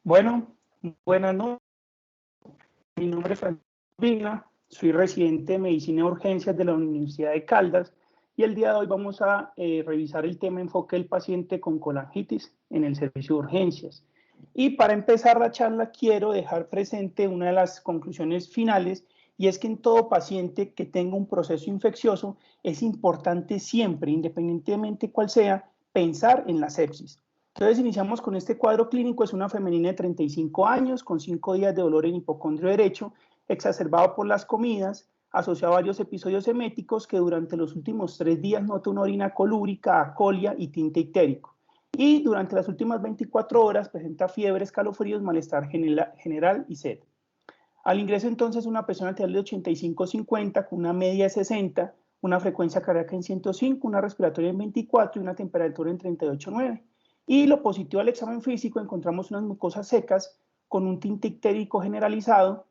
Bueno, buenas noches. Mi nombre es Francisco Vigna, soy residente de Medicina de Urgencias de la Universidad de Caldas y el día de hoy vamos a revisar el tema enfoque del paciente con colangitis en el servicio de urgencias. Y para empezar la charla quiero dejar presente una de las conclusiones finales y es que en todo paciente que tenga un proceso infeccioso es importante siempre, independientemente cuál sea, pensar en la sepsis. Entonces iniciamos con este cuadro clínico, es una femenina de 35 años con 5 días de dolor en hipocondrio derecho, exacerbado por las comidas, asociado a varios episodios eméticos que durante los últimos 3 días nota una orina colúrica, acolia y tinte ictérico. Y durante las últimas 24 horas presenta fiebre, escalofríos, malestar general y sed. Al ingreso entonces una persona arterial de 85-50 con una media de 60, una frecuencia cardíaca en 105, una respiratoria en 24 y una temperatura en 38,9. Y lo positivo al examen físico, encontramos unas mucosas secas con un tinte ictérico generalizado,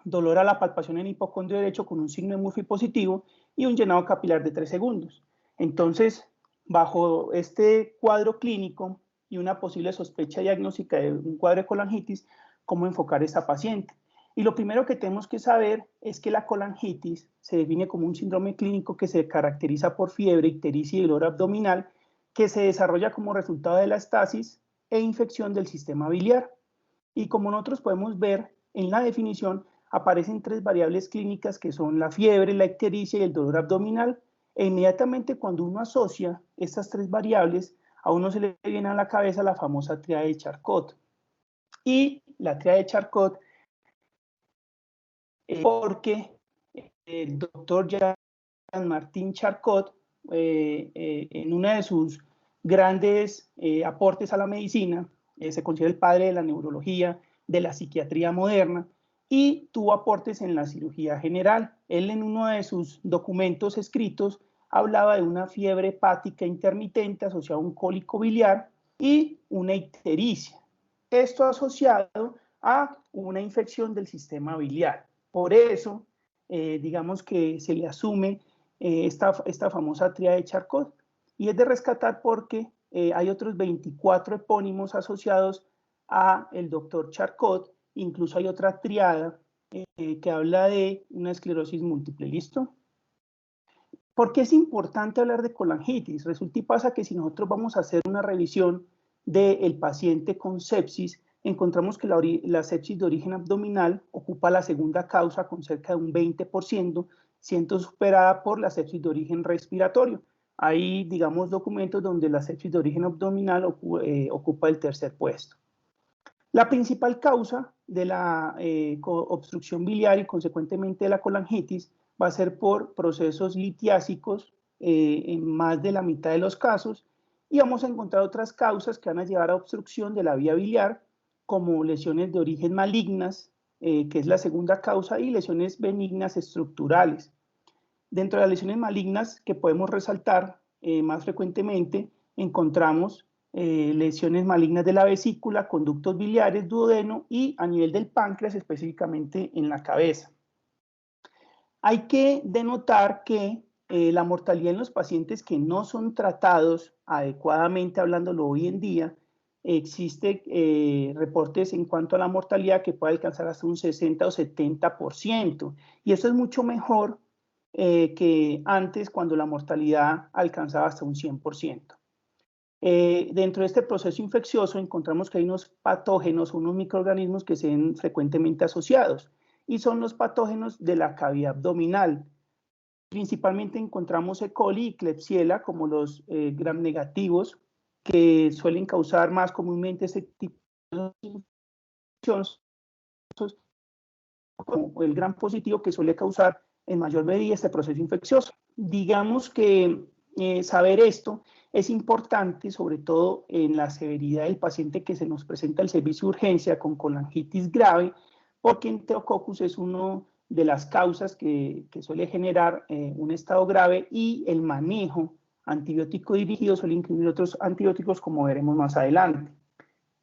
dolor a la palpación en hipocondrio derecho con un signo de Murphy positivo y un llenado capilar de 3 segundos. Entonces, bajo este cuadro clínico y una posible sospecha diagnóstica de un cuadro de colangitis, ¿cómo enfocar a esta paciente? Y lo primero que tenemos que saber es que la colangitis se define como un síndrome clínico que se caracteriza por fiebre, ictericia y dolor abdominal que se desarrolla como resultado de la estasis e infección del sistema biliar. Y como nosotros podemos ver en la definición, aparecen 3 variables clínicas que son la fiebre, la ictericia y el dolor abdominal. E inmediatamente cuando uno asocia estas 3 variables, a uno se le viene a la cabeza la famosa tríada de Charcot. Y la tríada de Charcot, porque el doctor Jean-Martin Charcot, en una de sus grandes aportes a la medicina, se considera el padre de la neurología, de la psiquiatría moderna, y tuvo aportes en la cirugía general. Él en uno de sus documentos escritos hablaba de una fiebre hepática intermitente asociada a un cólico biliar y una ictericia. Esto asociado a una infección del sistema biliar. Por eso, digamos que se le asume esta famosa tríada de Charcot. Y es de rescatar porque hay otros 24 epónimos asociados a el doctor Charcot, incluso hay otra triada que habla de una esclerosis múltiple. ¿Listo? ¿Por qué es importante hablar de colangitis? Resulta y pasa que si nosotros vamos a hacer una revisión del paciente con sepsis, encontramos que la sepsis de origen abdominal ocupa la segunda causa con cerca de un 20%, siendo superada por la sepsis de origen respiratorio. Hay, digamos, documentos donde la sepsis de origen abdominal ocupa el tercer puesto. La principal causa de la obstrucción biliar y consecuentemente de la colangitis va a ser por procesos litiásicos en más de la mitad de los casos, y vamos a encontrar otras causas que van a llevar a obstrucción de la vía biliar, como lesiones de origen malignas, que es la segunda causa, y lesiones benignas estructurales. Dentro de las lesiones malignas que podemos resaltar más frecuentemente, encontramos lesiones malignas de la vesícula, conductos biliares, duodeno y a nivel del páncreas, específicamente en la cabeza. Hay que denotar que la mortalidad en los pacientes que no son tratados adecuadamente, hablándolo hoy en día, existe reportes en cuanto a la mortalidad que puede alcanzar hasta un 60 o 70%, y eso es mucho mejor que antes, cuando la mortalidad alcanzaba hasta un 100%. Dentro de este proceso infeccioso encontramos que hay unos patógenos, unos microorganismos que se ven frecuentemente asociados, y son los patógenos de la cavidad abdominal. Principalmente encontramos E. coli y Klebsiella como los gram negativos, que suelen causar más comúnmente este tipo de infecciones, como el gram positivo, que suele causar en mayor medida este proceso infeccioso. Digamos que saber esto es importante, sobre todo en la severidad del paciente que se nos presenta al servicio de urgencia con colangitis grave, porque Enterococcus es una de las causas que suele generar un estado grave, y el manejo antibiótico dirigido suele incluir otros antibióticos, como veremos más adelante.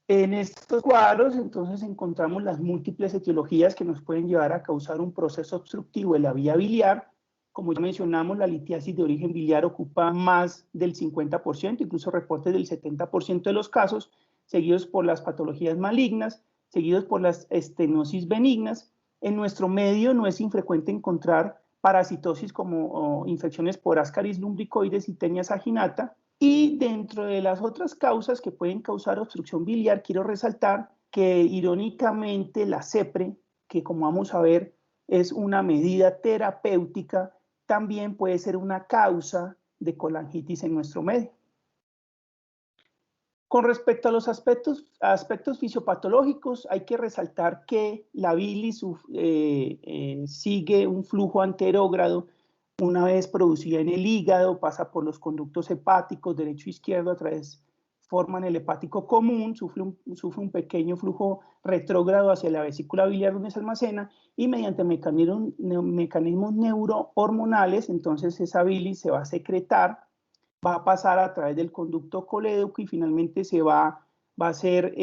En estos cuadros, entonces, encontramos las múltiples etiologías que nos pueden llevar a causar un proceso obstructivo de la vía biliar. Como ya mencionamos, la litiasis de origen biliar ocupa más del 50%, incluso reportes del 70% de los casos, seguidos por las patologías malignas, seguidos por las estenosis benignas. En nuestro medio no es infrecuente encontrar parasitosis como infecciones por Ascaris lumbricoides y Taenia saginata. Y dentro de las otras causas que pueden causar obstrucción biliar, quiero resaltar que irónicamente la CEPRE, que como vamos a ver es una medida terapéutica, también puede ser una causa de colangitis en nuestro medio. Con respecto a los aspectos fisiopatológicos, hay que resaltar que la bilis sigue un flujo anterógrado. Una vez producida en el hígado, pasa por los conductos hepáticos derecho e izquierdo, a través forman el hepático común, sufre un pequeño flujo retrógrado hacia la vesícula biliar donde se almacena, y mediante mecanismos neurohormonales, entonces esa bilis se va a secretar, va a pasar a través del conducto colédoco y finalmente va a ser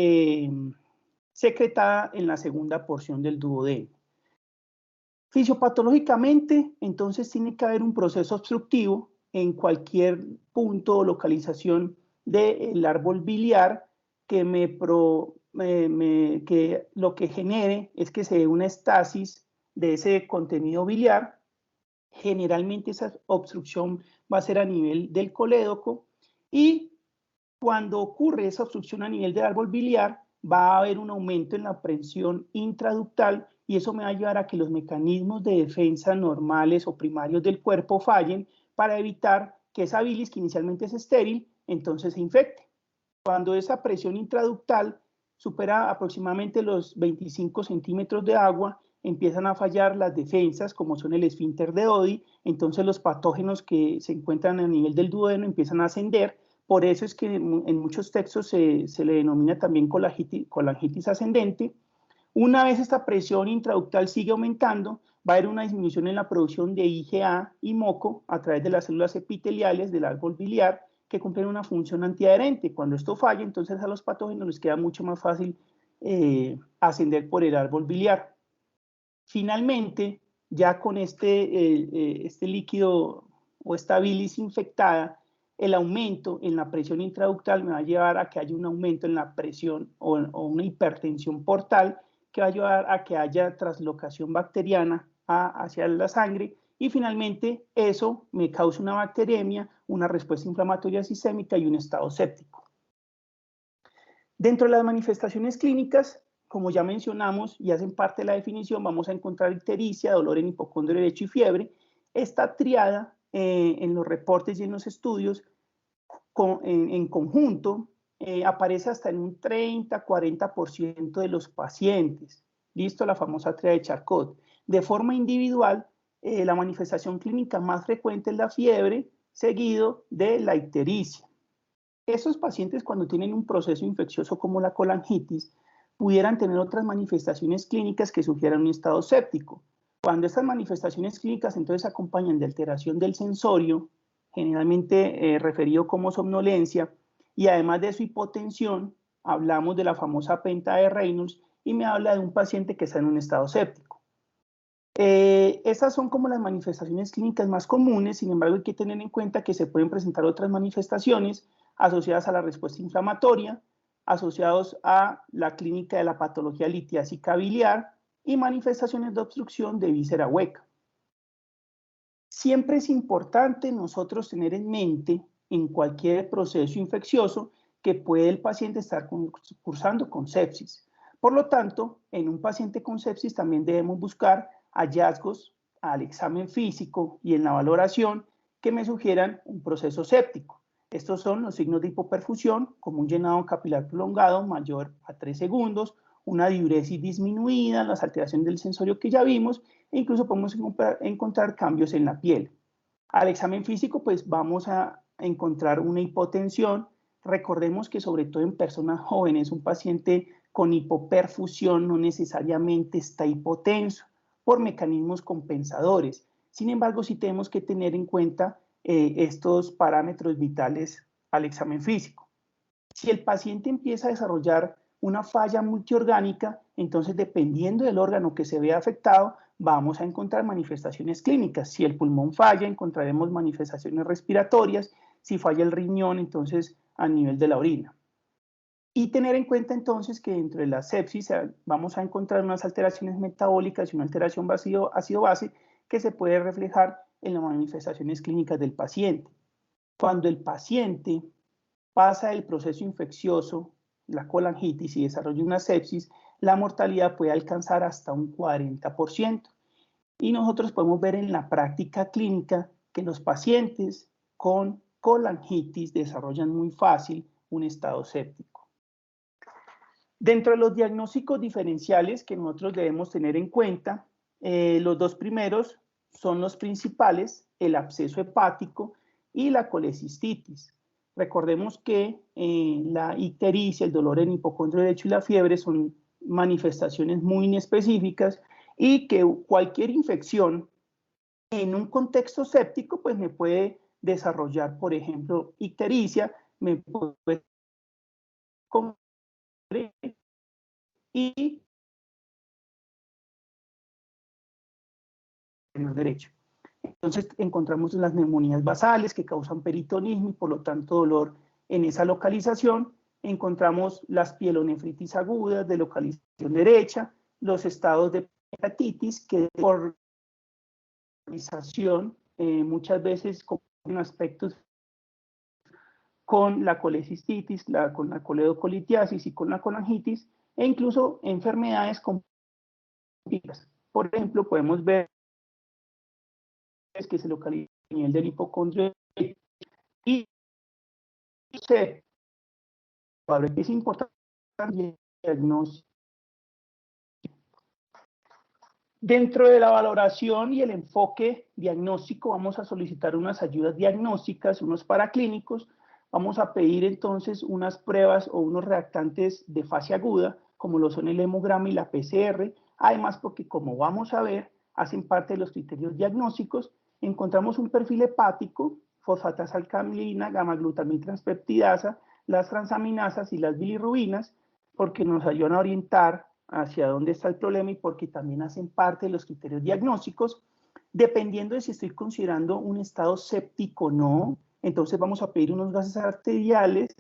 secretada en la segunda porción del duodeno. Fisiopatológicamente, entonces tiene que haber un proceso obstructivo en cualquier punto o localización del árbol biliar que lo que genere es que se dé una estasis de ese contenido biliar. Generalmente esa obstrucción va a ser a nivel del colédoco, y cuando ocurre esa obstrucción a nivel del árbol biliar va a haber un aumento en la presión intraductal, y eso me va a ayudar a que los mecanismos de defensa normales o primarios del cuerpo fallen para evitar que esa bilis, que inicialmente es estéril, entonces se infecte. Cuando esa presión intraductal supera aproximadamente los 25 centímetros de agua, empiezan a fallar las defensas, como son el esfínter de Oddi, entonces los patógenos que se encuentran a nivel del duodeno empiezan a ascender. Por eso es que en muchos textos se le denomina también colangitis ascendente. Una vez esta presión intraductal sigue aumentando, va a haber una disminución en la producción de IgA y moco a través de las células epiteliales del árbol biliar, que cumplen una función antiadherente. Cuando esto falla, entonces a los patógenos les queda mucho más fácil ascender por el árbol biliar. Finalmente, ya con este líquido o esta bilis infectada, el aumento en la presión intraductal me va a llevar a que haya un aumento en la presión o una hipertensión portal, que va a llevar a que haya translocación bacteriana hacia la sangre, y finalmente eso me causa una bacteremia, una respuesta inflamatoria sistémica y un estado séptico. Dentro de las manifestaciones clínicas, como ya mencionamos y hacen parte de la definición, vamos a encontrar ictericia, dolor en hipocondrio derecho y fiebre. Esta triada en los reportes y en los estudios en conjunto aparece hasta en un 30-40% de los pacientes. Listo, la famosa triada de Charcot. De forma individual, la manifestación clínica más frecuente es la fiebre, seguido de la ictericia. Estos pacientes, cuando tienen un proceso infeccioso como la colangitis, pudieran tener otras manifestaciones clínicas que sugieran un estado séptico. Cuando estas manifestaciones clínicas entonces acompañan de alteración del sensorio, generalmente referido como somnolencia, y además de su hipotensión, hablamos de la famosa penta de Reynolds, y me habla de un paciente que está en un estado séptico. Estas son como las manifestaciones clínicas más comunes. Sin embargo, hay que tener en cuenta que se pueden presentar otras manifestaciones asociadas a la respuesta inflamatoria, asociados a la clínica de la patología litiásica biliar y manifestaciones de obstrucción de víscera hueca. Siempre es importante nosotros tener en mente en cualquier proceso infeccioso que puede el paciente estar cursando con sepsis. Por lo tanto, en un paciente con sepsis también debemos buscar hallazgos al examen físico y en la valoración que me sugieran un proceso séptico. Estos son los signos de hipoperfusión, como un llenado capilar prolongado mayor a 3 segundos, una diuresis disminuida, las alteraciones del sensorio que ya vimos, e incluso podemos encontrar cambios en la piel. Al examen físico, pues vamos a encontrar una hipotensión. Recordemos que sobre todo en personas jóvenes, un paciente con hipoperfusión no necesariamente está hipotenso por mecanismos compensadores. Sin embargo, sí tenemos que tener en cuenta estos parámetros vitales al examen físico. Si el paciente empieza a desarrollar una falla multiorgánica, entonces dependiendo del órgano que se vea afectado, vamos a encontrar manifestaciones clínicas. Si el pulmón falla, encontraremos manifestaciones respiratorias. Si falla el riñón, entonces a nivel de la orina. Y tener en cuenta entonces que dentro de la sepsis vamos a encontrar unas alteraciones metabólicas y una alteración ácido-base que se puede reflejar en las manifestaciones clínicas del paciente. Cuando el paciente pasa el proceso infeccioso, la colangitis, y desarrolla una sepsis, la mortalidad puede alcanzar hasta un 40%. Y nosotros podemos ver en la práctica clínica que los pacientes con colangitis desarrollan muy fácil un estado séptico. Dentro de los diagnósticos diferenciales que nosotros debemos tener en cuenta, los dos primeros son los principales, el absceso hepático y la colecistitis. Recordemos que la ictericia, el dolor en hipocondrio derecho y la fiebre son manifestaciones muy inespecíficas y que cualquier infección en un contexto séptico pues me puede desarrollar, por ejemplo, ictericia, me puede y derecho. Entonces encontramos las neumonías basales que causan peritonismo y por lo tanto dolor en esa localización. Encontramos las pielonefritis agudas de localización derecha, los estados de hepatitis que por localización muchas veces con aspectos con la colecistitis, con la coledocolitiasis y con la colangitis, e incluso enfermedades complicadas. Por ejemplo, podemos ver que se localiza a nivel del hipocondrio y es importante el diagnóstico. Dentro de la valoración y el enfoque diagnóstico vamos a solicitar unas ayudas diagnósticas, unos paraclínicos, vamos a pedir entonces unas pruebas o unos reactantes de fase aguda, como lo son el hemograma y la PCR, además porque como vamos a ver, hacen parte de los criterios diagnósticos. Encontramos un perfil hepático, fosfatazalcamilina, gamma-glutamiltranspeptidasa, las transaminasas y las bilirrubinas, porque nos ayudan a orientar hacia dónde está el problema y porque también hacen parte de los criterios diagnósticos. Dependiendo de si estoy considerando un estado séptico o no, entonces vamos a pedir unos gases arteriales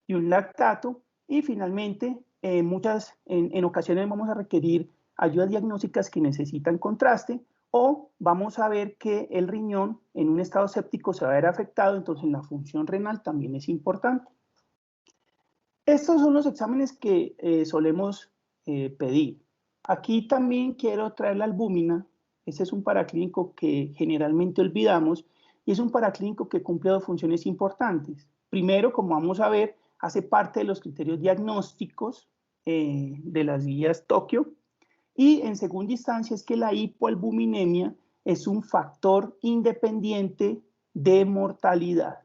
y un lactato, y finalmente en ocasiones vamos a requerir ayudas diagnósticas que necesitan contraste, o vamos a ver que el riñón en un estado séptico se va a ver afectado, entonces la función renal también es importante. Estos son los exámenes que solemos pedir. Aquí también quiero traer la albúmina. Este es un paraclínico que generalmente olvidamos y es un paraclínico que cumple dos funciones importantes. Primero, como vamos a ver, hace parte de los criterios diagnósticos de las guías Tokio, y en segunda instancia es que la hipoalbuminemia es un factor independiente de mortalidad.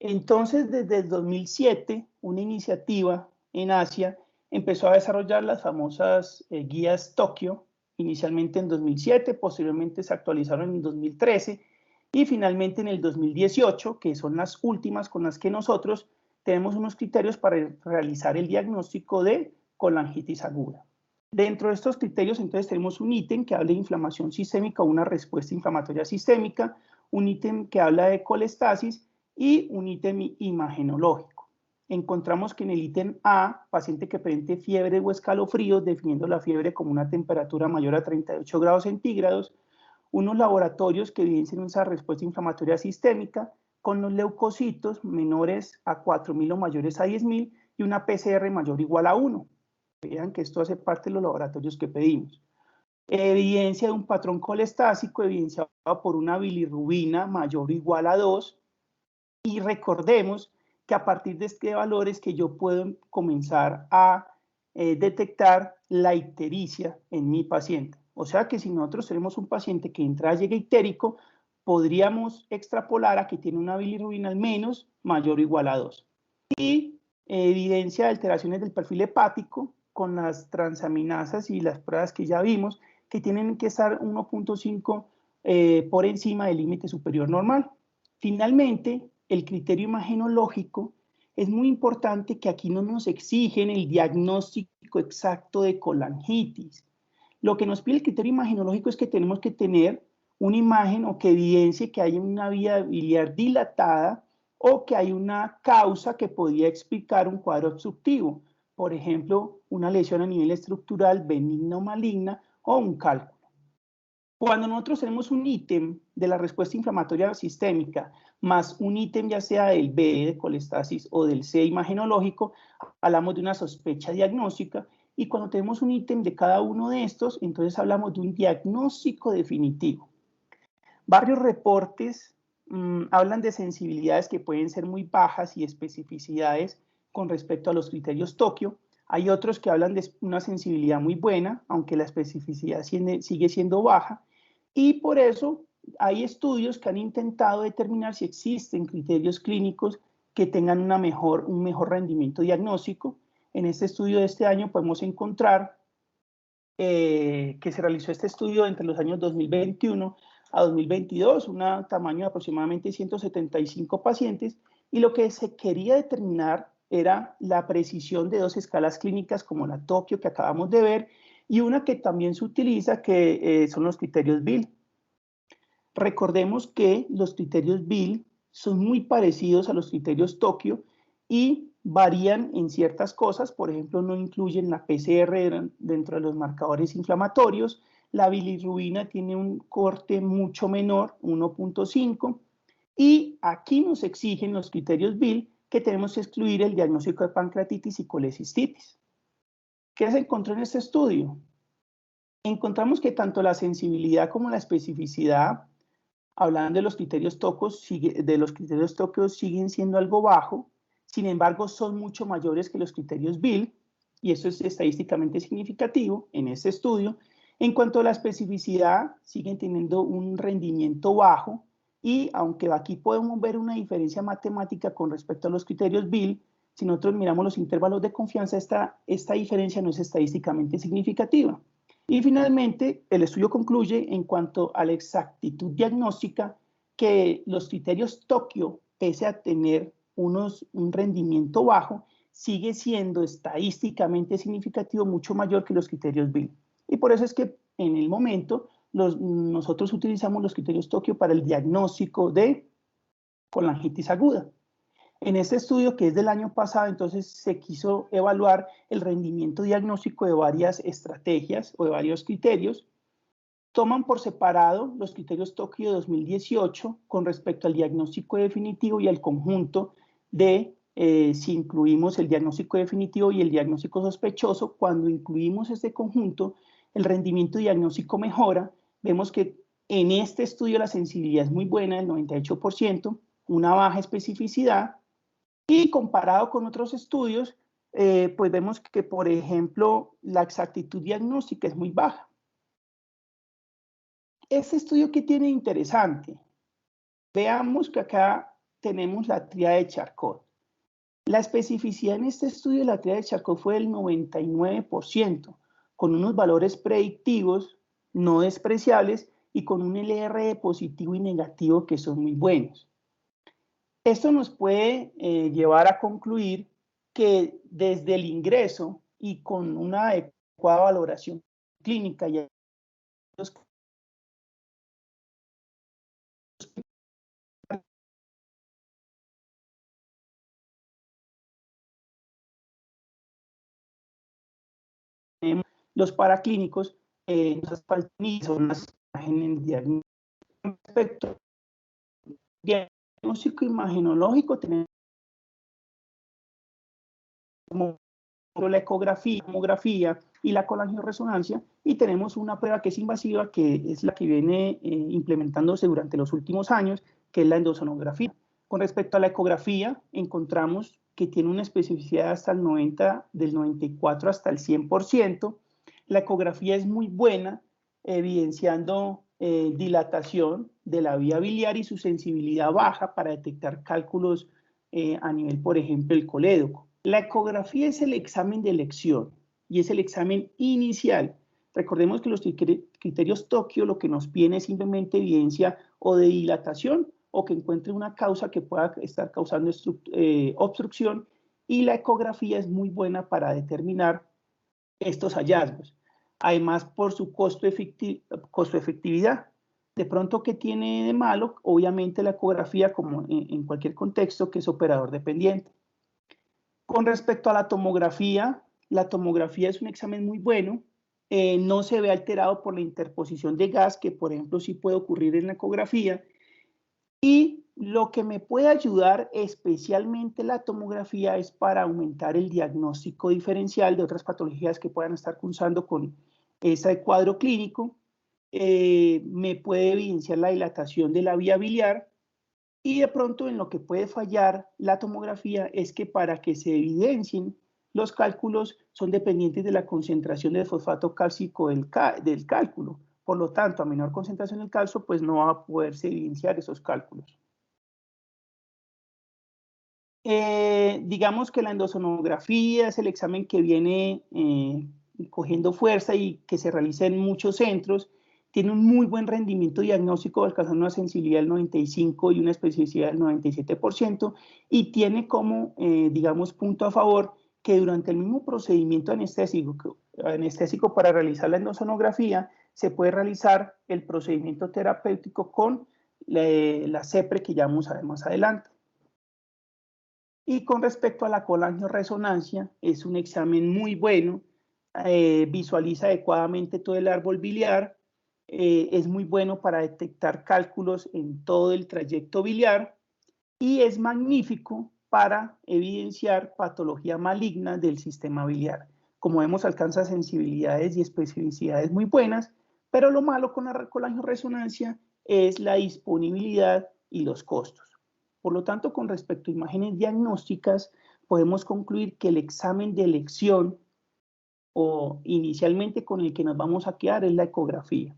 Entonces, desde el 2007, una iniciativa en Asia empezó a desarrollar las famosas guías Tokio, inicialmente en 2007, posteriormente se actualizaron en 2013 y finalmente en el 2018, que son las últimas con las que nosotros tenemos unos criterios para realizar el diagnóstico de colangitis aguda. Dentro de estos criterios, entonces, tenemos un ítem que habla de inflamación sistémica o una respuesta inflamatoria sistémica, un ítem que habla de colestasis y un ítem imagenológico. Encontramos que en el ítem A, paciente que presente fiebre o escalofríos, definiendo la fiebre como una temperatura mayor a 38 grados centígrados, unos laboratorios que evidencian esa respuesta inflamatoria sistémica, con los leucocitos menores a 4.000 o mayores a 10.000 y una PCR mayor o igual a 1. Vean que esto hace parte de los laboratorios que pedimos. Evidencia de un patrón colestásico evidenciado por una bilirrubina mayor o igual a 2. Y recordemos que a partir de este valor es que yo puedo comenzar a detectar la ictericia en mi paciente. O sea que si nosotros tenemos un paciente que entra llega ictérico, podríamos extrapolar a que tiene una bilirrubina al menos mayor o igual a 2. Y evidencia de alteraciones del perfil hepático con las transaminasas y las pruebas que ya vimos, que tienen que estar 1.5 por encima del límite superior normal. Finalmente, el criterio imagenológico es muy importante, que aquí no nos exigen el diagnóstico exacto de colangitis. Lo que nos pide el criterio imagenológico es que tenemos que tener una imagen o que evidencie que hay una vía biliar dilatada o que hay una causa que podría explicar un cuadro obstructivo, por ejemplo, una lesión a nivel estructural benigna o maligna o un cálculo. Cuando nosotros tenemos un ítem de la respuesta inflamatoria sistémica más un ítem ya sea del B de colestasis o del C imagenológico, hablamos de una sospecha diagnóstica, y cuando tenemos un ítem de cada uno de estos, entonces hablamos de un diagnóstico definitivo. Varios reportes hablan de sensibilidades que pueden ser muy bajas y especificidades con respecto a los criterios Tokio. Hay otros que hablan de una sensibilidad muy buena, aunque la especificidad sigue siendo baja, y por eso hay estudios que han intentado determinar si existen criterios clínicos que tengan un mejor rendimiento diagnóstico. En este estudio de este año podemos encontrar que se realizó este estudio entre los años 2021 a 2022, un tamaño de aproximadamente 175 pacientes, y lo que se quería determinar era la precisión de dos escalas clínicas como la Tokio que acabamos de ver, y una que también se utiliza que son los criterios Bill. Recordemos que los criterios Bill son muy parecidos a los criterios Tokio y varían en ciertas cosas. Por ejemplo, no incluyen la PCR dentro de los marcadores inflamatorios. La bilirrubina tiene un corte mucho menor, 1.5, y aquí nos exigen los criterios Bill que tenemos que excluir el diagnóstico de pancreatitis y colecistitis. ¿Qué se encontró en este estudio? Encontramos que tanto la sensibilidad como la especificidad, hablando de los criterios Tokio, siguen siendo algo bajo. Sin embargo, son mucho mayores que los criterios Bill, y eso es estadísticamente significativo en este estudio. En cuanto a la especificidad, siguen teniendo un rendimiento bajo, y aunque aquí podemos ver una diferencia matemática con respecto a los criterios Bill, si nosotros miramos los intervalos de confianza, esta diferencia no es estadísticamente significativa. Y finalmente, el estudio concluye en cuanto a la exactitud diagnóstica que los criterios Tokio, pese a tener un rendimiento bajo, sigue siendo estadísticamente significativo mucho mayor que los criterios Bill. Y por eso es que en el momento nosotros utilizamos los criterios Tokio para el diagnóstico de colangitis aguda. En este estudio, que es del año pasado, entonces se quiso evaluar el rendimiento diagnóstico de varias estrategias o de varios criterios. Toman por separado los criterios Tokio 2018 con respecto al diagnóstico definitivo y al conjunto de si incluimos el diagnóstico definitivo y el diagnóstico sospechoso. Cuando incluimos este conjunto, el rendimiento diagnóstico mejora. Vemos que en este estudio la sensibilidad es muy buena, el 98%, una baja especificidad, y comparado con otros estudios, pues vemos que, por ejemplo, la exactitud diagnóstica es muy baja. Este estudio, ¿qué tiene interesante? Veamos que acá tenemos la tríada de Charcot. La especificidad en este estudio de la tríada de Charcot fue del 99%, con unos valores predictivos no despreciables y con un LR positivo y negativo que son muy buenos. Esto nos puede llevar a concluir que desde el ingreso y con una adecuada valoración clínica y los paraclínicos, nos faltan zonas en el diagnóstico. Respecto al diagnóstico imagenológico, tenemos como la ecografía, la tomografía y la colangioresonancia, y tenemos una prueba que es invasiva, que es la que viene implementándose durante los últimos años, que es la endosonografía. Con respecto a la ecografía, encontramos que tiene una especificidad hasta el 90, del 94 hasta el 100%. La ecografía es muy buena, evidenciando dilatación de la vía biliar y su sensibilidad baja para detectar cálculos a nivel, por ejemplo, el colédoco. La ecografía es el examen de elección y es el examen inicial. Recordemos que los criterios Tokio lo que nos piden es simplemente evidencia o de dilatación o que encuentre una causa que pueda estar causando obstrucción, y la ecografía es muy buena para determinar estos hallazgos. Además, por su costo-efectividad. De pronto, ¿qué tiene de malo? Obviamente la ecografía, como en cualquier contexto, que es operador dependiente. Con respecto a la tomografía es un examen muy bueno, no se ve alterado por la interposición de gas, que por ejemplo sí puede ocurrir en la ecografía, y lo que me puede ayudar especialmente la tomografía es para aumentar el diagnóstico diferencial de otras patologías que puedan estar cursando con ese cuadro clínico. Me puede evidenciar la dilatación de la vía biliar, y de pronto en lo que puede fallar la tomografía es que para que se evidencien los cálculos son dependientes de la concentración de fosfato cálcico del cálculo. Por lo tanto, a menor concentración del calcio, pues no va a poderse evidenciar esos cálculos. Digamos que la endosonografía es el examen que viene cogiendo fuerza y que se realiza en muchos centros. Tiene un muy buen rendimiento diagnóstico, alcanzando una sensibilidad del 95% y una especificidad del 97%, y tiene como, digamos, punto a favor que durante el mismo procedimiento anestésico para realizar la endosonografía, se puede realizar el procedimiento terapéutico con la CEPRE que ya vamos a ver más adelante. Y con respecto a la colangioresonancia, es un examen muy bueno, visualiza adecuadamente todo el árbol biliar, es muy bueno para detectar cálculos en todo el trayecto biliar y es magnífico para evidenciar patología maligna del sistema biliar. Como vemos, alcanza sensibilidades y especificidades muy buenas, pero lo malo con la colangioresonancia es la disponibilidad y los costos. Por lo tanto, con respecto a imágenes diagnósticas, podemos concluir que el examen de elección o inicialmente con el que nos vamos a quedar es la ecografía.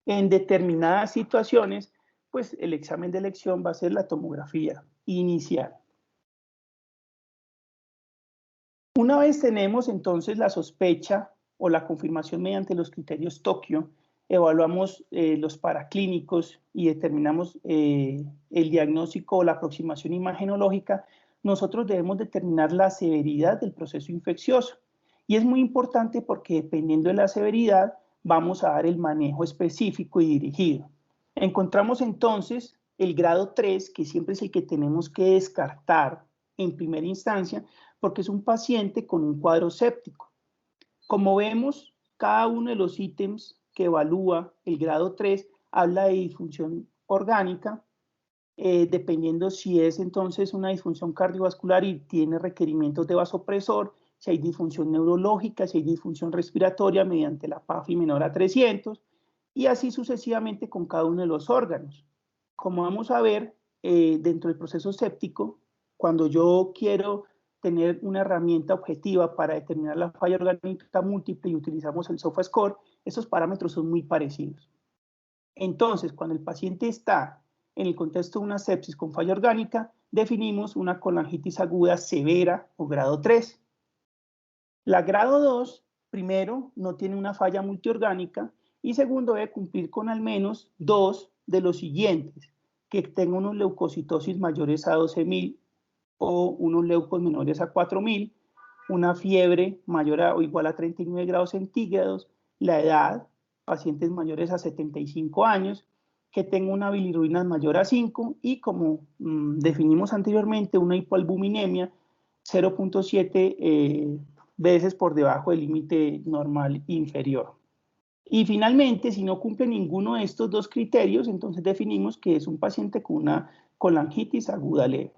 En determinadas situaciones, pues el examen de elección va a ser la tomografía inicial. Una vez tenemos entonces la sospecha o la confirmación mediante los criterios Tokio, evaluamos los paraclínicos y determinamos el diagnóstico o la aproximación imagenológica, nosotros debemos determinar la severidad del proceso infeccioso. Y es muy importante porque dependiendo de la severidad, vamos a dar el manejo específico y dirigido. Encontramos entonces el grado 3, que siempre es el que tenemos que descartar en primera instancia, porque es un paciente con un cuadro séptico. Como vemos, cada uno de los ítems que evalúa el grado 3 habla de disfunción orgánica, dependiendo si es entonces una disfunción cardiovascular y tiene requerimientos de vasopresor, si hay disfunción neurológica, si hay disfunción respiratoria mediante la PAFI menor a 300, y así sucesivamente con cada uno de los órganos. Como vamos a ver, dentro del proceso séptico, cuando yo quiero tener una herramienta objetiva para determinar la falla orgánica múltiple y utilizamos el SOFA-Score, esos parámetros son muy parecidos. Entonces, cuando el paciente está en el contexto de una sepsis con falla orgánica, definimos una colangitis aguda severa o grado 3. La grado 2, primero, no tiene una falla multiorgánica y segundo, debe cumplir con al menos dos de los siguientes: que tenga unos leucocitosis mayores a 12.000 o unos leucos menores a 4.000, una fiebre mayor o igual a 39 grados centígrados, la edad, pacientes mayores a 75 años, que tenga una bilirrubina mayor a 5 y, como definimos anteriormente, una hipoalbuminemia 0.7 veces por debajo del límite normal inferior. Y finalmente, si no cumple ninguno de estos dos criterios, entonces definimos que es un paciente con una colangitis aguda leve.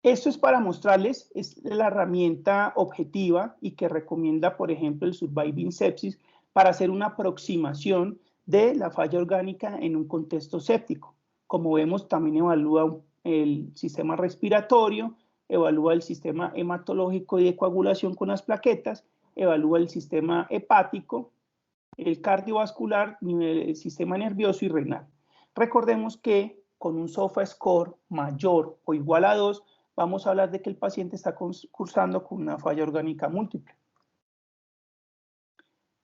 Esto es para mostrarles, es la herramienta objetiva y que recomienda, por ejemplo, el Surviving Sepsis para hacer una aproximación de la falla orgánica en un contexto séptico. Como vemos, también evalúa el sistema respiratorio, evalúa el sistema hematológico y de coagulación con las plaquetas, evalúa el sistema hepático, el cardiovascular, el sistema nervioso y renal. Recordemos que con un SOFA score mayor o igual a 2, vamos a hablar de que el paciente está cursando con una falla orgánica múltiple.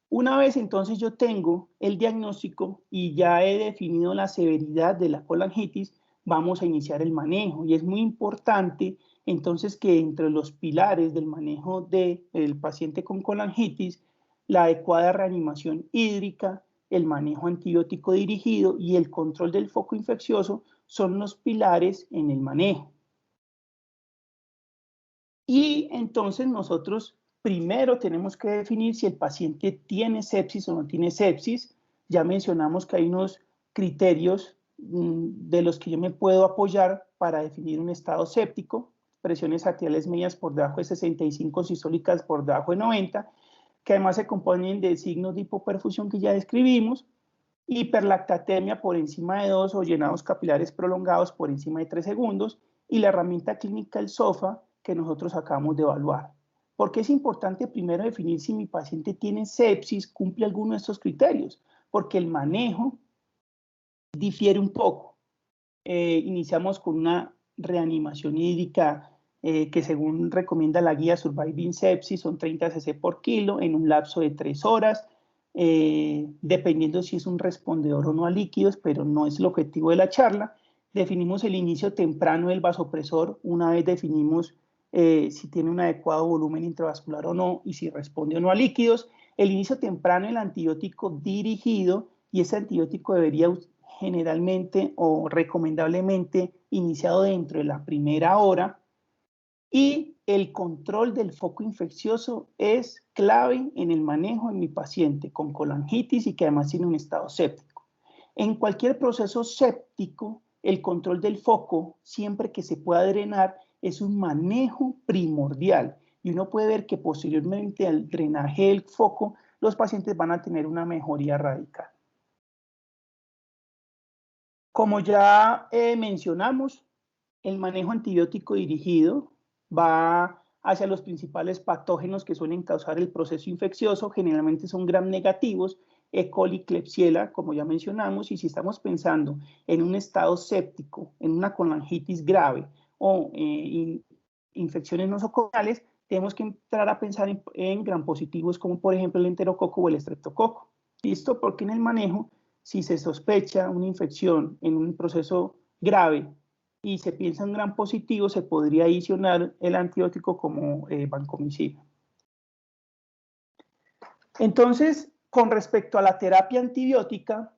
Una vez entonces yo tengo el diagnóstico y ya he definido la severidad de la colangitis, vamos a iniciar el manejo. Y es muy importante entonces que entre los pilares del manejo del paciente con colangitis, la adecuada reanimación hídrica el manejo antibiótico dirigido y el control del foco infeccioso son los pilares en el manejo. Y entonces nosotros primero tenemos que definir si el paciente tiene sepsis o no tiene sepsis. Ya mencionamos que hay unos criterios de los que yo me puedo apoyar para definir un estado séptico: presiones arteriales medias por debajo de 65, sistólicas por debajo de 90, que además se componen de signos de hipoperfusión que ya describimos, hiperlactatemia por encima de 2 o llenados capilares prolongados por encima de 3 segundos, y la herramienta clínica, el SOFA, que nosotros acabamos de evaluar. ¿Por qué es importante primero definir si mi paciente tiene sepsis, cumple alguno de estos criterios? Porque el manejo difiere un poco. Iniciamos con una reanimación hídrica que, según recomienda la guía Surviving Sepsis, son 30 cc por kilo en un lapso de 3 horas, dependiendo si es un respondedor o no a líquidos, pero no es el objetivo de la charla. Definimos el inicio temprano del vasopresor una vez definimos si tiene un adecuado volumen intravascular o no y si responde o no a líquidos. El inicio temprano del antibiótico dirigido, y ese antibiótico debería generalmente o recomendablemente iniciado dentro de la primera hora. Y el control del foco infeccioso es clave en el manejo de mi paciente con colangitis y que además tiene un estado séptico. En cualquier proceso séptico, el control del foco, siempre que se pueda drenar, es un manejo primordial. Y uno puede ver que posteriormente al drenaje del foco, los pacientes van a tener una mejoría radical. Como ya mencionamos, el manejo antibiótico dirigido va hacia los principales patógenos que suelen causar el proceso infeccioso. Generalmente son gram negativos, E. coli, Klebsiella, como ya mencionamos, y si estamos pensando en un estado séptico, en una colangitis grave o infecciones nosocomiales, tenemos que entrar a pensar en gram positivos como por ejemplo el enterococo o el estreptococo. ¿Listo? Porque en el manejo, si se sospecha una infección en un proceso grave y se piensa en gram positivo, se podría adicionar el antibiótico como vancomicina. Entonces, con respecto a la terapia antibiótica,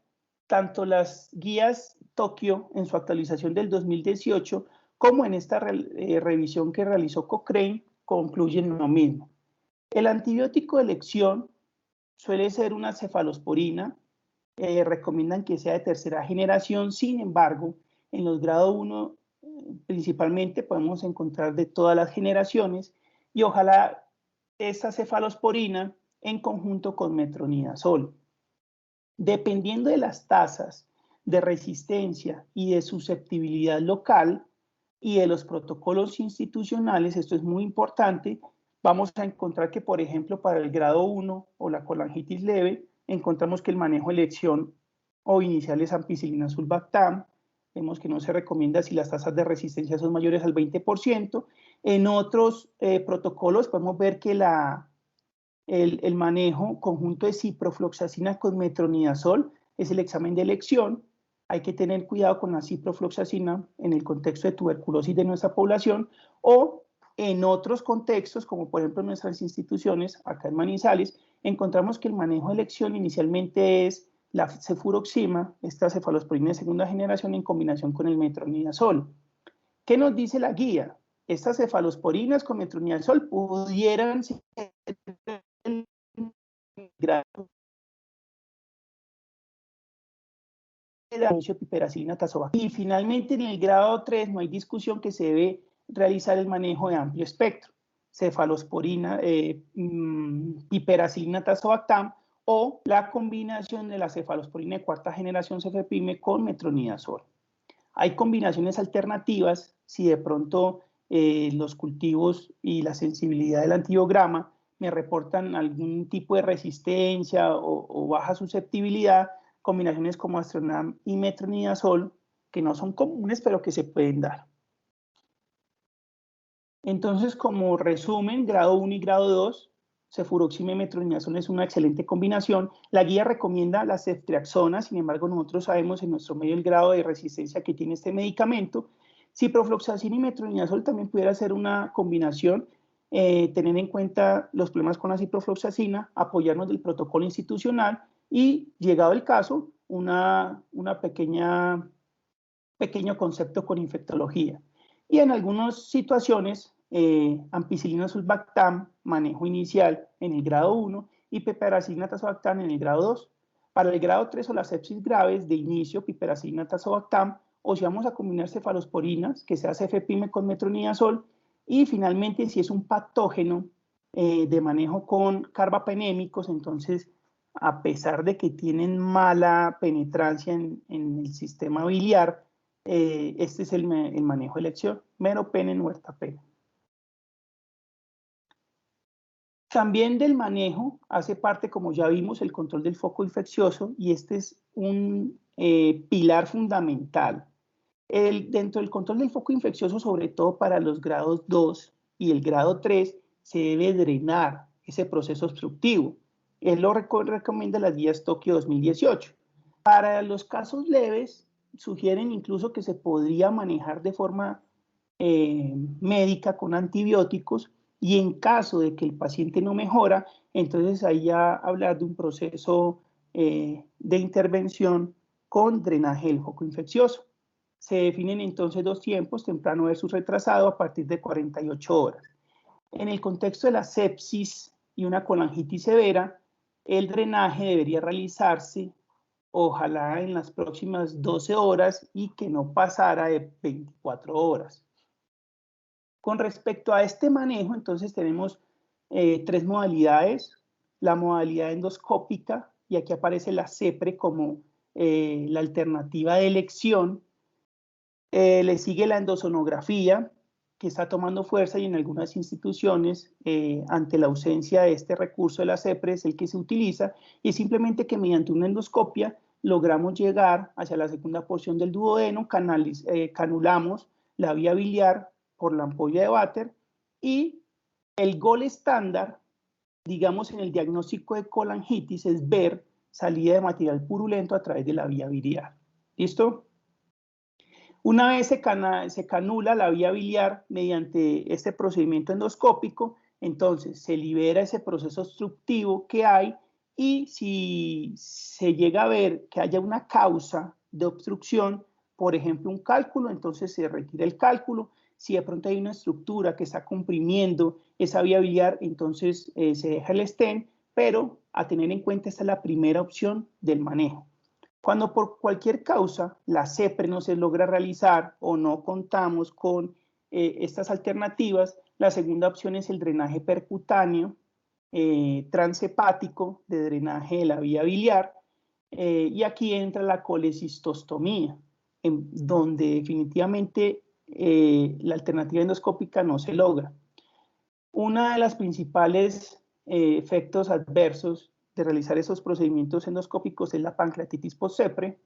tanto las guías Tokio en su actualización del 2018 como en esta revisión que realizó Cochrane concluyen lo mismo. El antibiótico de elección suele ser una cefalosporina. Recomiendan que sea de tercera generación. Sin embargo, en los grado 1 principalmente podemos encontrar de todas las generaciones, y ojalá esta cefalosporina en conjunto con metronidazol. Dependiendo de las tasas de resistencia y de susceptibilidad local y de los protocolos institucionales, esto es muy importante, vamos a encontrar que, por ejemplo, para el grado 1 o la colangitis leve, encontramos que el manejo de elección o inicial es ampicilina sulbactam. Vemos que no se recomienda si las tasas de resistencia son mayores al 20%. En otros protocolos podemos ver que el manejo conjunto de ciprofloxacina con metronidazol es el examen de elección. Hay que tener cuidado con la ciprofloxacina en el contexto de tuberculosis de nuestra población, o en otros contextos, como por ejemplo en nuestras instituciones, acá en Manizales, encontramos que el manejo de elección inicialmente es la cefuroxima, esta cefalosporina de segunda generación, en combinación con el metronidazol. ¿Qué nos dice la guía? Estas cefalosporinas con metronidazol pudieran ser el grado de anuncio piperacilina tazobactam. Y finalmente, en el grado 3 no hay discusión que se debe realizar el manejo de amplio espectro: cefalosporina, piperacilina tazobactam, o la combinación de la cefalosporina de cuarta generación cefepime con metronidazol. Hay combinaciones alternativas si de pronto los cultivos y la sensibilidad del antibiograma me reportan algún tipo de resistencia o baja susceptibilidad. Combinaciones como Astronam y metronidazol, que no son comunes, pero que se pueden dar. Entonces, como resumen, grado 1 y grado 2, cefuroxima y metronidazol es una excelente combinación. La guía recomienda la ceftriaxona, sin embargo, nosotros sabemos en nuestro medio el grado de resistencia que tiene este medicamento. Ciprofloxacina y metronidazol también pudiera ser una combinación, tener en cuenta los problemas con la ciprofloxacina, apoyarnos del protocolo institucional y, llegado el caso, pequeño concepto con infectología. Y en algunas situaciones, ampicilina sulbactam, manejo inicial en el grado 1 y piperacilina tazobactam en el grado 2. Para el grado 3 o las sepsis graves, de inicio, piperacilina tazobactam, o si vamos a combinar cefalosporinas, que sea cefepime con metronidazol, y finalmente, si es un patógeno de manejo con carbapenémicos, entonces, a pesar de que tienen mala penetrancia en el sistema biliar, este es el manejo de elección, meropenem, huertapene. También del manejo hace parte, como ya vimos, el control del foco infeccioso, y este es un pilar fundamental. Dentro del control del foco infeccioso, sobre todo para los grados 2 y el grado 3, se debe drenar ese proceso obstructivo. Él lo recomienda las guías Tokio 2018. Para los casos leves, sugieren incluso que se podría manejar de forma médica con antibióticos, y en caso de que el paciente no mejora, entonces ahí ya hablar de un proceso de intervención con drenaje del foco infeccioso. Se definen entonces dos tiempos, temprano versus retrasado, a partir de 48 horas. En el contexto de la sepsis y una colangitis severa, el drenaje debería realizarse, ojalá en las próximas 12 horas, y que no pasara de 24 horas. Con respecto a este manejo, entonces tenemos tres modalidades. La modalidad endoscópica, y aquí aparece la CEPRE como la alternativa de elección. Le sigue la endosonografía, que está tomando fuerza, y en algunas instituciones, ante la ausencia de este recurso de la CEPRE, es el que se utiliza, y es simplemente que mediante una endoscopia logramos llegar hacia la segunda porción del duodeno, canulamos la vía biliar por la ampolla de Vater, y el gol estándar, digamos, en el diagnóstico de colangitis, es ver salida de material purulento a través de la vía biliar. ¿Listo? Una vez se canula la vía biliar mediante este procedimiento endoscópico, entonces se libera ese proceso obstructivo que hay, y si se llega a ver que haya una causa de obstrucción, por ejemplo un cálculo, entonces se retira el cálculo. Si de pronto hay una estructura que está comprimiendo esa vía biliar, entonces se deja el stent, pero a tener en cuenta, esta es la primera opción del manejo. Cuando por cualquier causa la CEPRE no se logra realizar o no contamos con estas alternativas, la segunda opción es el drenaje percutáneo transhepático, de drenaje de la vía biliar, y aquí entra la colecistostomía, donde definitivamente la alternativa endoscópica no se logra. Una de las principales efectos adversos de realizar esos procedimientos endoscópicos es la pancreatitis post-CEPRE,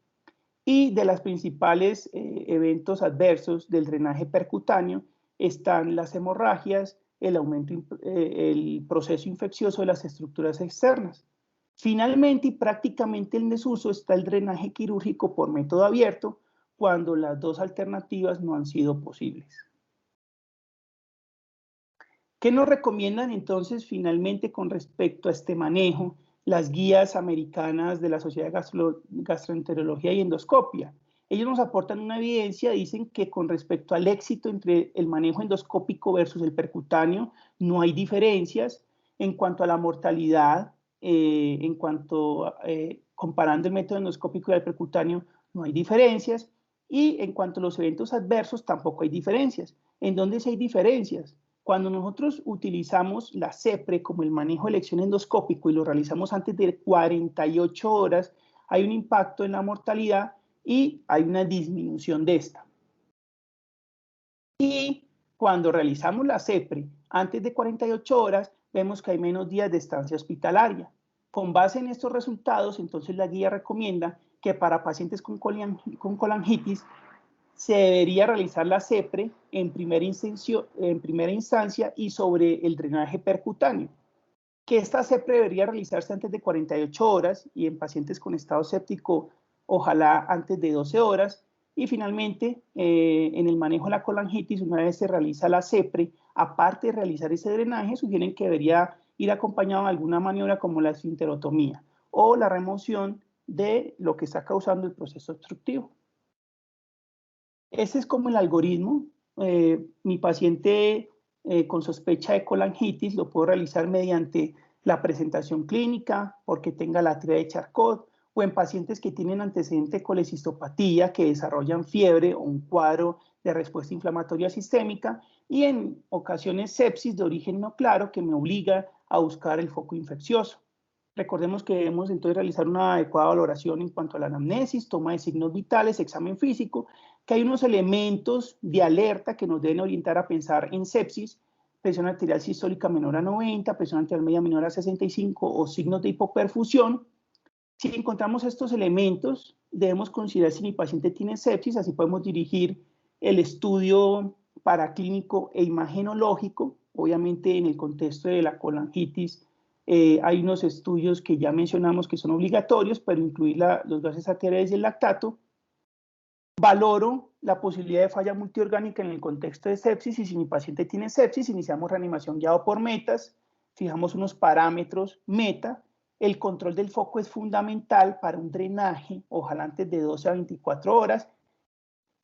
y de los principales eventos adversos del drenaje percutáneo están las hemorragias, el proceso infeccioso de las estructuras externas. Finalmente, y prácticamente en desuso, está el drenaje quirúrgico por método abierto, cuando las dos alternativas no han sido posibles. ¿Qué nos recomiendan entonces finalmente con respecto a este manejo las guías americanas de la Sociedad de Gastroenterología y Endoscopia? Ellos nos aportan una evidencia, dicen que con respecto al éxito entre el manejo endoscópico versus el percutáneo, no hay diferencias. En cuanto a la mortalidad, comparando el método endoscópico y el percutáneo, no hay diferencias. Y en cuanto a los eventos adversos, tampoco hay diferencias. ¿En dónde sí hay diferencias? Cuando nosotros utilizamos la CEPRE como el manejo de elección endoscópico y lo realizamos antes de 48 horas, hay un impacto en la mortalidad y hay una disminución de esta. Y cuando realizamos la CEPRE antes de 48 horas, vemos que hay menos días de estancia hospitalaria. Con base en estos resultados, entonces la guía recomienda que para pacientes con colangitis se debería realizar la CEPRE en primera instancia y sobre el drenaje percutáneo. Que esta CEPRE debería realizarse antes de 48 horas y en pacientes con estado séptico, ojalá antes de 12 horas. Y finalmente, en el manejo de la colangitis, una vez se realiza la CEPRE, aparte de realizar ese drenaje, sugieren que debería ir acompañado de alguna maniobra como la esfinterotomía. o la remoción de lo que está causando el proceso obstructivo. Ese es como el algoritmo. Mi paciente con sospecha de colangitis lo puedo realizar mediante la presentación clínica, porque tenga la tríada de Charcot, o en pacientes que tienen antecedente de colecistopatía, que desarrollan fiebre o un cuadro de respuesta inflamatoria sistémica, y en ocasiones sepsis de origen no claro, que me obliga a buscar el foco infeccioso. Recordemos que debemos entonces realizar una adecuada valoración en cuanto a la anamnesis, toma de signos vitales, examen físico, que hay unos elementos de alerta que nos deben orientar a pensar en sepsis: presión arterial sistólica menor a 90, presión arterial media menor a 65 o signos de hipoperfusión. Si encontramos estos elementos, debemos considerar si mi paciente tiene sepsis, así podemos dirigir el estudio paraclínico e imagenológico. Obviamente en el contexto de la colangitis hay unos estudios que ya mencionamos que son obligatorios, pero incluir los gases arteriales y el lactato. Valoro la posibilidad de falla multiorgánica en el contexto de sepsis, y si mi paciente tiene sepsis, iniciamos reanimación guiado por metas, fijamos unos parámetros meta. El control del foco es fundamental para un drenaje, ojalá antes de 12 a 24 horas,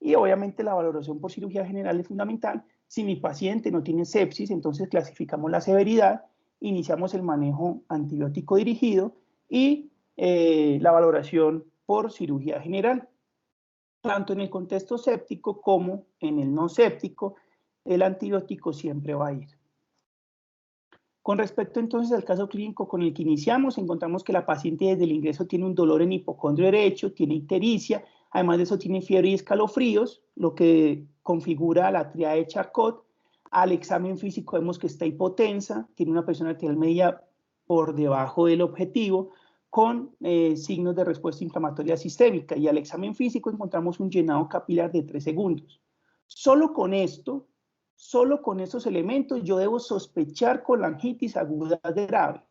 y obviamente la valoración por cirugía general es fundamental. Si mi paciente no tiene sepsis, entonces clasificamos la severidad, iniciamos el manejo antibiótico dirigido y la valoración por cirugía general. Tanto en el contexto séptico como en el no séptico, el antibiótico siempre va a ir. Con respecto entonces al caso clínico con el que iniciamos, encontramos que la paciente desde el ingreso tiene un dolor en hipocondrio derecho, tiene ictericia, además de eso tiene fiebre y escalofríos, lo que configura la tríada de Charcot. Al examen físico vemos que está hipotensa, tiene una presión arterial media por debajo del objetivo, con signos de respuesta inflamatoria sistémica, y al examen físico encontramos un llenado capilar de 3 segundos. Solo con estos elementos yo debo sospechar colangitis aguda grave.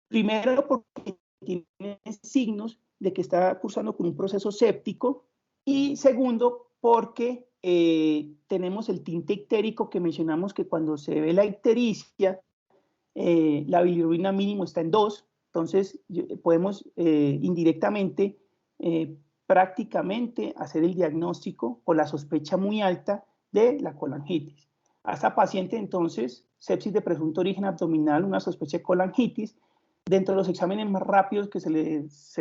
Primero, porque tiene signos de que está cursando con un proceso séptico, y segundo, porque tenemos el tinte ictérico que mencionamos, que cuando se ve la ictericia, la bilirrubina mínimo está en 2, entonces podemos indirectamente prácticamente hacer el diagnóstico o la sospecha muy alta de la colangitis. A esta paciente entonces, sepsis de presunto origen abdominal, una sospecha de colangitis. Dentro de los exámenes más rápidos que se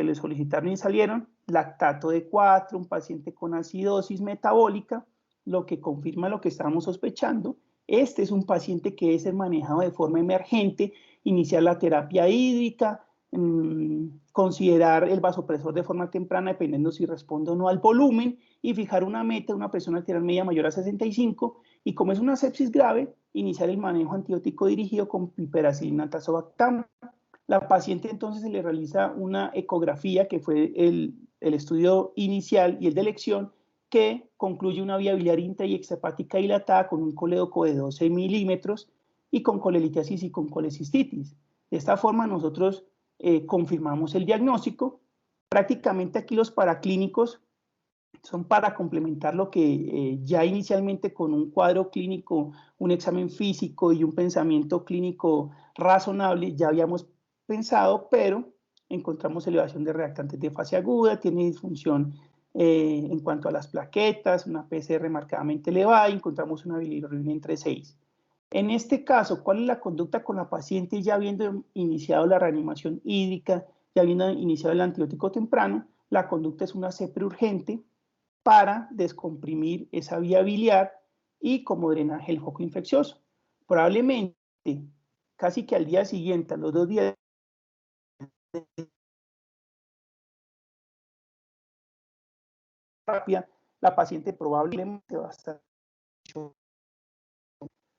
le solicitaron y salieron, lactato de 4, un paciente con acidosis metabólica, lo que confirma lo que estábamos sospechando. Este es un paciente que debe ser manejado de forma emergente, iniciar la terapia hídrica, considerar el vasopresor de forma temprana, dependiendo si responde o no al volumen, y fijar una meta, una presión arterial media mayor a 65, y como es una sepsis grave, iniciar el manejo antibiótico dirigido con piperacilina tazobactam. La paciente entonces se le realiza una ecografía, que fue el estudio inicial y el de elección, que concluye una vía biliar intra y exhepática dilatada con un colédoco de 12 milímetros y con colelitiasis y con colecistitis. De esta forma nosotros confirmamos el diagnóstico. Prácticamente aquí los paraclínicos son para complementar lo que ya inicialmente con un cuadro clínico, un examen físico y un pensamiento clínico razonable ya habíamos pensado, pero encontramos elevación de reactantes de fase aguda, tiene disfunción en cuanto a las plaquetas, una PCR marcadamente elevada, y encontramos una bilirrubina entre 6. En este caso, ¿cuál es la conducta con la paciente ya habiendo iniciado la reanimación hídrica, ya habiendo iniciado el antibiótico temprano? La conducta es una CEPRE urgente para descomprimir esa vía biliar y como drenaje el foco infeccioso. Probablemente, casi que al día siguiente, a los 2 días de terapia, la paciente probablemente va a estar.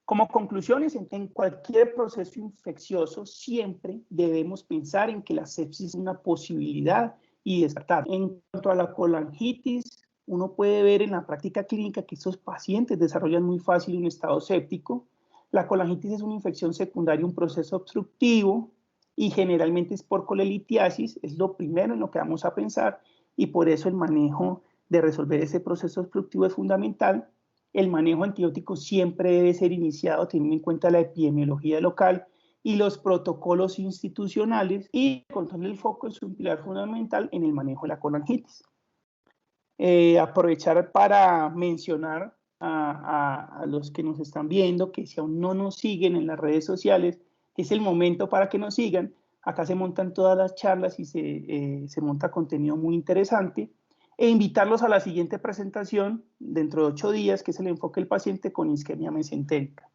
Como conclusiones, en cualquier proceso infeccioso siempre debemos pensar en que la sepsis es una posibilidad y descartar. En cuanto a la colangitis, uno puede ver en la práctica clínica que estos pacientes desarrollan muy fácil un estado séptico. La colangitis es una infección secundaria, un proceso obstructivo, y generalmente es por colelitiasis, es lo primero en lo que vamos a pensar, y por eso el manejo de resolver ese proceso obstructivo es fundamental. El manejo antibiótico siempre debe ser iniciado teniendo en cuenta la epidemiología local y los protocolos institucionales, y el control del foco es un pilar fundamental en el manejo de la colangitis. Aprovechar para mencionar a los que nos están viendo que si aún no nos siguen en las redes sociales, es el momento para que nos sigan. Acá se montan todas las charlas y se monta contenido muy interesante. E invitarlos a la siguiente presentación dentro de 8 días, que es el enfoque del paciente con isquemia mesentérica.